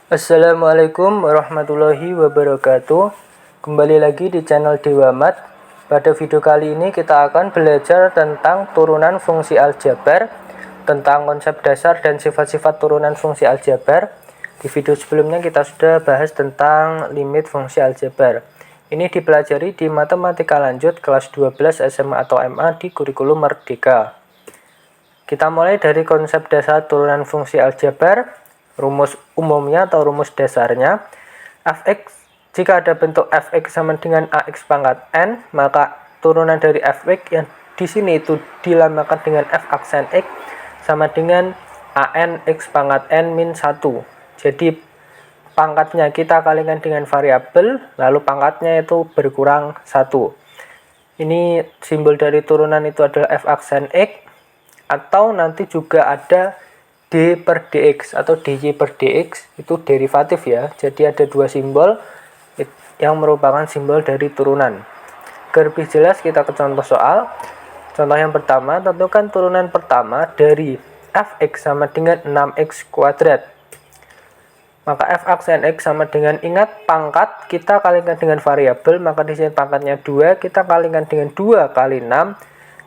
Assalamualaikum warahmatullahi wabarakatuh. Kembali lagi di channel Dewa Mat. Pada video kali ini kita akan belajar tentang turunan fungsi aljabar, tentang konsep dasar dan sifat-sifat turunan fungsi aljabar. Di video sebelumnya kita sudah bahas tentang limit fungsi aljabar. Ini dipelajari di matematika lanjut kelas 12 SMA atau MA di kurikulum Merdeka. Kita mulai dari konsep dasar turunan fungsi aljabar. Rumus umumnya atau rumus dasarnya, fx, jika ada bentuk fx sama dengan ax pangkat n, maka turunan dari fx yang di sini itu dilambangkan dengan f aksen x sama dengan an x pangkat n min 1. Jadi pangkatnya kita kalikan dengan variabel, lalu pangkatnya itu berkurang 1. Ini simbol dari turunan itu adalah f aksen x, atau nanti juga ada d per dx atau dy per dx, itu derivatif ya. Jadi ada dua simbol yang merupakan simbol dari turunan. Agar lebih jelas kita ke contoh soal. Contoh yang pertama, tentukan turunan pertama dari fx sama dengan 6x kuadrat. Maka f aksen x sama dengan, ingat pangkat kita kalikan dengan variabel, maka di sini pangkatnya 2, kita kalikan dengan 2 kali 6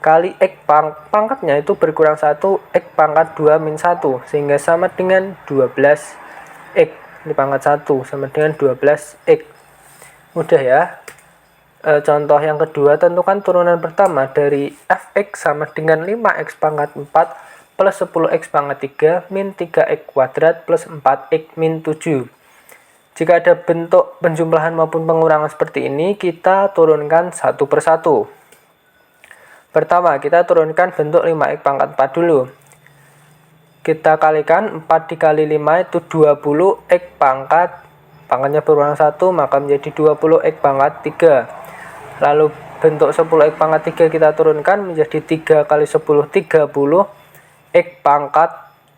kali x pangkatnya itu berkurang 1, x pangkat 2 min 1, sehingga sama dengan 12x. Ini pangkat 1 sama dengan 12x. Mudah ya. Contoh yang kedua, tentukan turunan pertama dari fx sama dengan 5x pangkat 4 plus 10x pangkat 3 min 3x kuadrat plus 4x min 7. Jika ada bentuk penjumlahan maupun pengurangan seperti ini, kita turunkan satu persatu. Pertama, kita turunkan bentuk 5x pangkat 4 dulu. Kita kalikan 4 dikali 5 itu 20x pangkatnya berkurang 1, maka menjadi 20x pangkat 3. Lalu bentuk 10x pangkat 3 kita turunkan menjadi 3 kali 10, 30x pangkat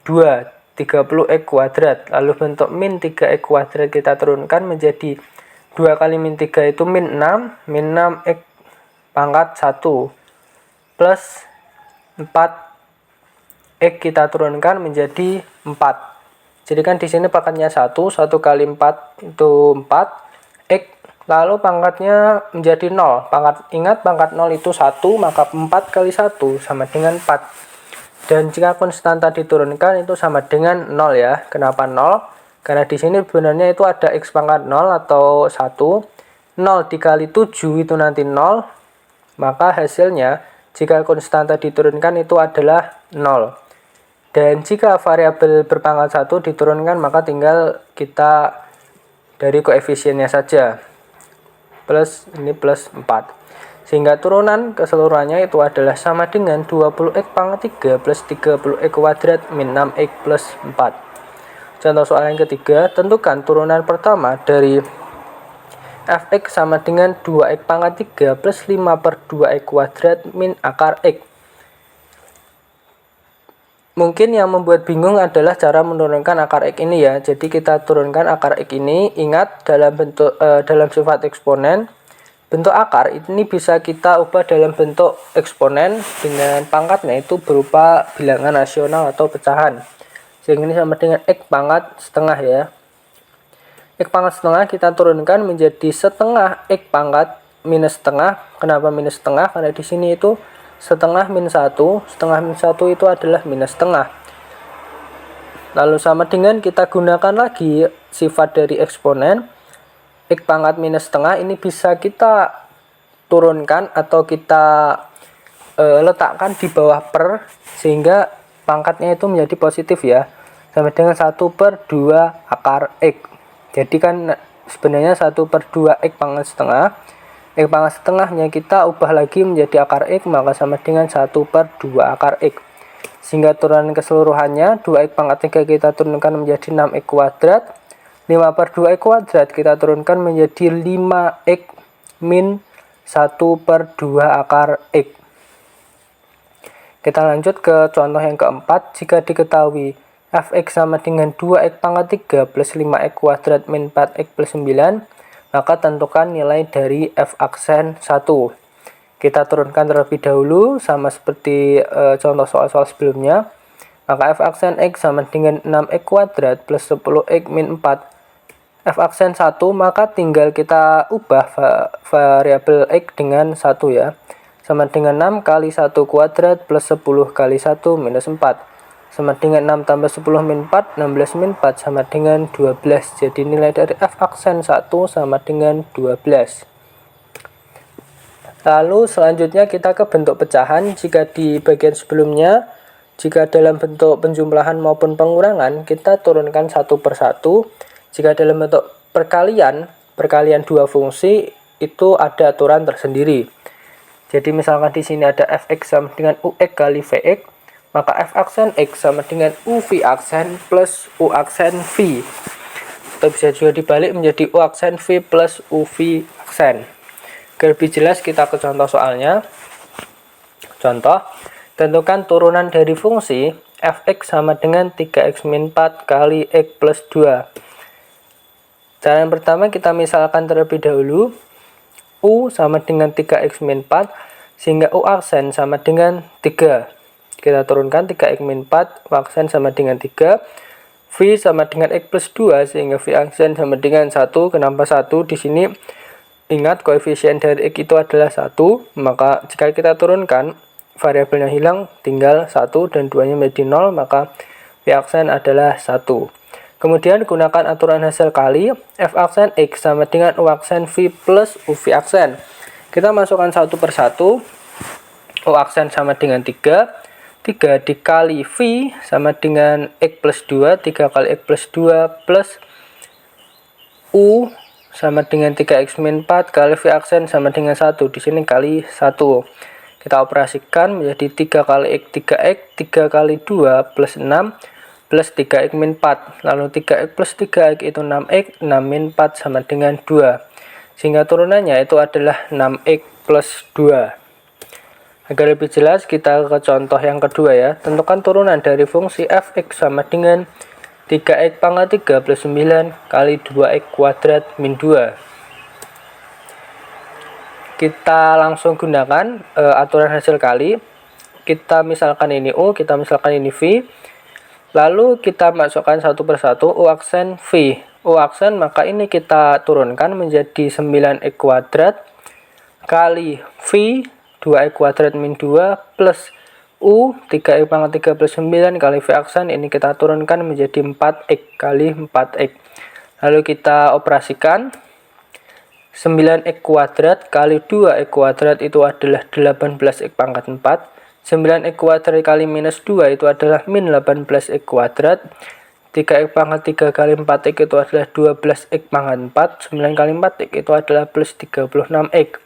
2, 30x kuadrat. Lalu bentuk min 3x kuadrat kita turunkan menjadi 2 kali min 3 itu min 6, min 6x pangkat 1. Plus 4x kita turunkan menjadi 4. Jadi kan di sini pangkatnya 1 kali 4 itu 4x, lalu pangkatnya menjadi 0. Ingat pangkat 0 itu 1, maka 4 kali 1 sama dengan 4. Dan jika konstanta diturunkan itu sama dengan 0 ya. Kenapa 0? Karena di sini sebenarnya itu ada x pangkat 0 atau 1. 0 dikali 7 itu nanti 0, maka hasilnya jika konstanta diturunkan itu adalah 0. Dan jika variabel berpangkat 1 diturunkan, maka tinggal kita dari koefisiennya saja. Plus ini plus 4. Sehingga turunan keseluruhannya itu adalah sama dengan 20x pangkat 3 plus 30x kuadrat min 6x plus 4. Contoh soal yang ketiga, tentukan turunan pertama dari fx sama dengan 2x pangkat 3 plus 5 per 2x kuadrat min akar x. Mungkin yang membuat bingung adalah cara menurunkan akar x ini ya. Jadi kita turunkan akar x ini. Ingat dalam sifat eksponen, bentuk akar ini bisa kita ubah dalam bentuk eksponen dengan pangkatnya itu berupa bilangan rasional atau pecahan. Sehingga ini sama dengan x pangkat setengah ya. X pangkat setengah kita turunkan menjadi setengah x pangkat minus setengah. Kenapa minus setengah? Karena di sini itu setengah min 1. Setengah min 1 itu adalah minus setengah. Lalu sama dengan kita gunakan lagi sifat dari eksponen. X pangkat minus setengah ini bisa kita turunkan atau kita letakkan di bawah per, sehingga pangkatnya itu menjadi positif ya. Sama dengan 1 per 2 akar x. Jadi kan sebenarnya 1 per 2x pangkat setengah. X pangkat setengahnya kita ubah lagi menjadi akar x, maka sama dengan 1 per 2 akar x. Sehingga turunan keseluruhannya 2x pangkat 3 kita turunkan menjadi 6x kuadrat. 5 per 2x kuadrat kita turunkan menjadi 5x min 1 per 2 akar x. Kita lanjut ke contoh yang keempat. Jika diketahui fx sama dengan 2x pangkat 3 plus 5x kuadrat min 4x plus 9, maka tentukan nilai dari f aksen 1. Kita turunkan terlebih dahulu sama seperti contoh soal-soal sebelumnya. Maka f aksen x sama dengan 6x kuadrat plus 10x min 4. F aksen 1 maka tinggal kita ubah variabel x dengan 1 ya. Sama dengan 6 kali 1 kuadrat plus 10 kali 1 minus 4. Sama dengan 6 tambah 10 min 4, 16 min 4 sama dengan 12. Jadi nilai dari f aksen 1 sama dengan 12. Lalu selanjutnya kita ke bentuk pecahan. Jika di bagian sebelumnya, jika dalam bentuk penjumlahan maupun pengurangan, kita turunkan satu per satu. Jika dalam bentuk perkalian dua fungsi, itu ada aturan tersendiri. Jadi misalkan di sini ada fx sama dengan ux kali vx, maka f aksen x sama dengan uv aksen plus u aksen v. Atau bisa juga dibalik menjadi u aksen v plus uv aksen. Agar lebih jelas kita ke contoh soalnya. Contoh, tentukan turunan dari fungsi fx sama dengan 3x min 4 kali x plus 2. Cara yang pertama kita misalkan terlebih dahulu. U sama dengan 3x min 4, sehingga U aksen sama dengan 3. Kita turunkan 3x min 4, U aksen sama dengan 3. V sama dengan x plus 2, sehingga V aksen sama dengan 1. Kenapa 1? Di sini ingat koefisien dari x itu adalah 1, maka jika kita turunkan, variabelnya hilang, tinggal 1 dan 2-nya menjadi 0, maka V aksen adalah 1. Kemudian gunakan aturan hasil kali, f aksen x sama dengan u aksen v plus uv aksen. Kita masukkan satu per satu, u aksen sama dengan 3, 3 dikali v sama dengan x plus 2, 3 kali x plus 2 plus u sama dengan 3x min 4 kali v aksen sama dengan 1, di sini kali 1. Kita operasikan menjadi 3 kali x 3x, 3 kali 2 plus 6, plus 3x min 4, lalu 3x plus 3x itu 6x, 6 min 4 sama dengan 2, sehingga turunannya itu adalah 6x plus 2. Agar lebih jelas kita ke contoh yang kedua ya. Tentukan turunan dari fungsi fx sama dengan 3x pangkat 3 plus 9 kali 2x kuadrat min 2. Kita langsung gunakan aturan hasil kali. Kita misalkan ini u, kita misalkan ini v. Lalu kita masukkan satu per satu u aksen v. U aksen maka ini kita turunkan menjadi 9x kuadrat kali v 2x kuadrat min 2 plus u 3x pangkat 3 plus 9 kali v aksen, ini kita turunkan menjadi 4x kali 4x. Lalu kita operasikan 9x kuadrat kali 2x kuadrat itu adalah 18x pangkat 4. 9x kuadrat kali minus 2 itu adalah min 18x kuadrat. 3x pangkat 3 kali 4x itu adalah 12x pangkat 4. 9 kali 4x itu adalah plus 36x.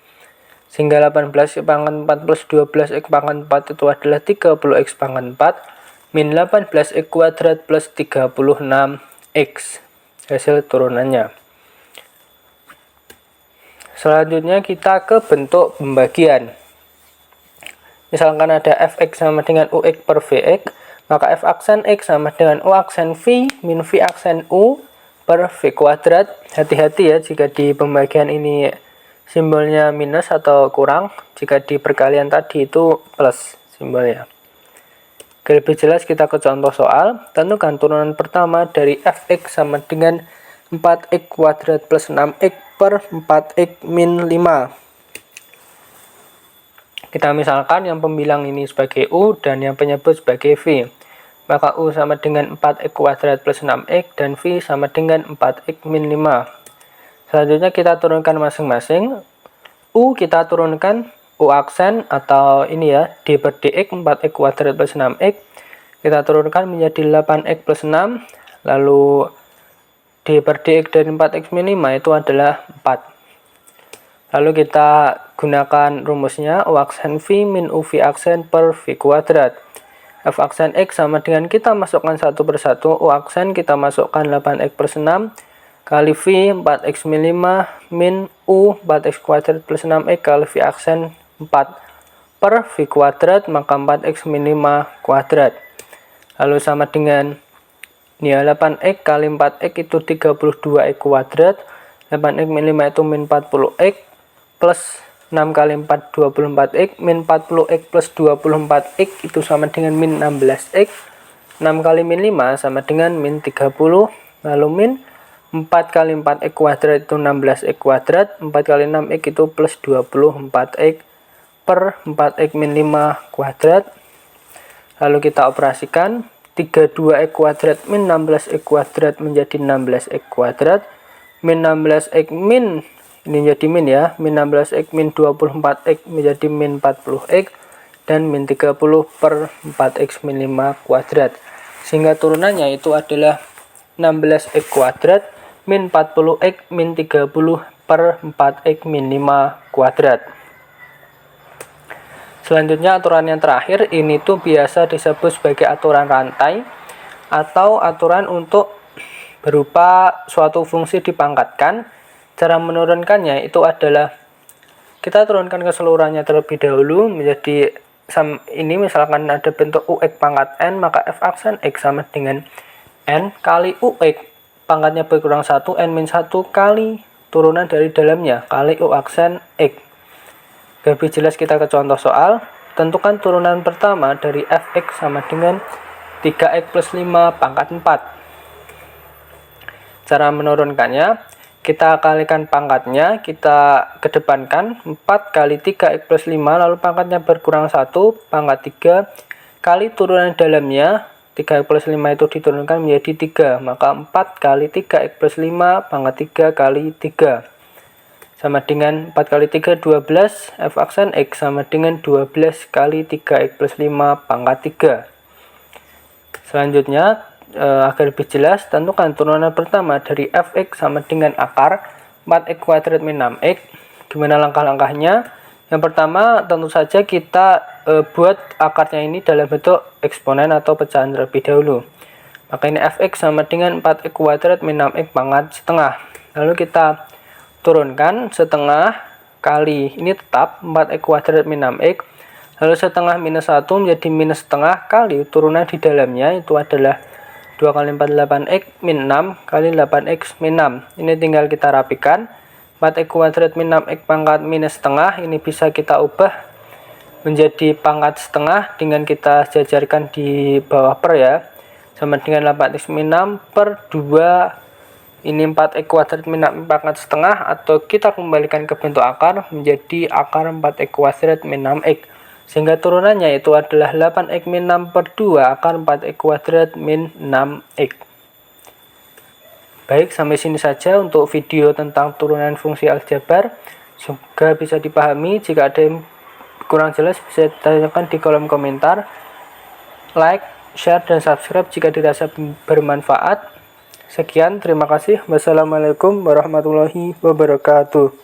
Sehingga 18x pangkat 4 plus 12x pangkat 4 itu adalah 30x pangkat 4. Min 18x kuadrat plus 36x. Hasil turunannya. Selanjutnya kita ke bentuk pembagian. Misalkan ada fx sama dengan ux per vx, maka f aksen x sama dengan u aksen v min v aksen u per v kuadrat. Hati-hati ya jika di pembagian ini simbolnya minus atau kurang, jika di perkalian tadi itu plus simbolnya. Lebih jelas kita ke contoh soal. Tentukan turunan pertama dari fx sama dengan 4x kuadrat plus 6x per 4x min 5. Kita misalkan yang pembilang ini sebagai U dan yang penyebut sebagai V. Maka U sama dengan 4x kuadrat plus 6x dan V sama dengan 4x min 5. Selanjutnya kita turunkan masing-masing. U kita turunkan U aksen atau ini ya, D per dx 4x kuadrat plus 6x. Kita turunkan menjadi 8x plus 6. Lalu D per dx dari 4x min 5 itu adalah 4. Lalu kita gunakan rumusnya U aksen V min UV aksen per V kuadrat. F aksen X sama dengan kita masukkan satu per satu. U aksen kita masukkan 8x plus 6 kali V 4x min 5 min U 4x kuadrat plus 6x kali V aksen 4 per V kuadrat, maka 4x min 5 kuadrat. Lalu sama dengan ini ya, 8x kali 4x itu 32x kuadrat. 8x min 5 itu min 40x plus 6 kali 4 24x min 40x plus 24x itu sama dengan min 16x. 6 kali min 5 sama dengan min 30. Lalu min 4 kali 4x kuadrat itu 16x kuadrat. 4 kali 6x itu plus 24x per 4x min 5 kuadrat. Lalu kita operasikan. 32x kuadrat min 16x kuadrat menjadi 16x kuadrat. Min 16x min, ini menjadi min ya. Min 16x min 24x menjadi min 40x. Dan min 30 per 4x min 5 kuadrat. Sehingga turunannya itu adalah 16x kuadrat min 40x min 30 per 4x min 5 kuadrat. Selanjutnya aturan yang terakhir, ini tuh biasa disebut sebagai aturan rantai atau aturan untuk berupa suatu fungsi dipangkatkan. Cara menurunkannya itu adalah kita turunkan keseluruhannya terlebih dahulu menjadi ini misalkan ada bentuk ux pangkat n, maka f aksen x sama dengan n kali ux pangkatnya berkurang 1 n min 1 kali turunan dari dalamnya kali u aksen x. Lebih jelas kita ke contoh soal. Tentukan turunan pertama dari fx sama dengan 3x plus 5 pangkat 4. Cara menurunkannya, kita kalikan pangkatnya, kita kedepankan 4 kali 3x plus 5, lalu pangkatnya berkurang 1, pangkat 3, kali turunan dalamnya, 3x plus 5 itu diturunkan menjadi 3, maka 4 kali 3x plus 5, pangkat 3 kali 3. Sama dengan 4 kali 3, 12, f aksen x sama dengan 12 kali 3x plus 5, pangkat 3. Selanjutnya, agar lebih jelas, tentukan turunan pertama dari fx sama dengan akar 4x kuadrat min 6x. Gimana langkah-langkahnya? Yang pertama, tentu saja kita buat akarnya ini dalam bentuk eksponen atau pecahan terlebih dahulu. Maka ini fx sama dengan 4x kuadrat min 6x pangkat setengah. Lalu kita turunkan setengah kali, ini tetap 4x kuadrat min 6x. Lalu setengah minus 1 menjadi minus setengah kali turunan di dalamnya itu adalah 2 kali 4 8x min 6 kali 8x min 6. Ini tinggal kita rapikan. 4x kuadrat min 6x pangkat minus setengah. Ini bisa kita ubah menjadi pangkat setengah dengan kita jajarkan di bawah per ya. Sama dengan 8x min 6 per 2. Ini 4x kuadrat min 6 pangkat setengah. Atau kita kembalikan ke bentuk akar menjadi akar 4x kuadrat min 6x. Sehingga turunannya itu adalah 8x min 6 per 2 akar 4x kuadrat min 6x. Baik, sampai sini saja untuk video tentang turunan fungsi aljabar. Semoga bisa dipahami. Jika ada yang kurang jelas bisa ditanyakan di kolom komentar. Like, share, dan subscribe jika dirasa bermanfaat. Sekian, terima kasih. Wassalamualaikum warahmatullahi wabarakatuh.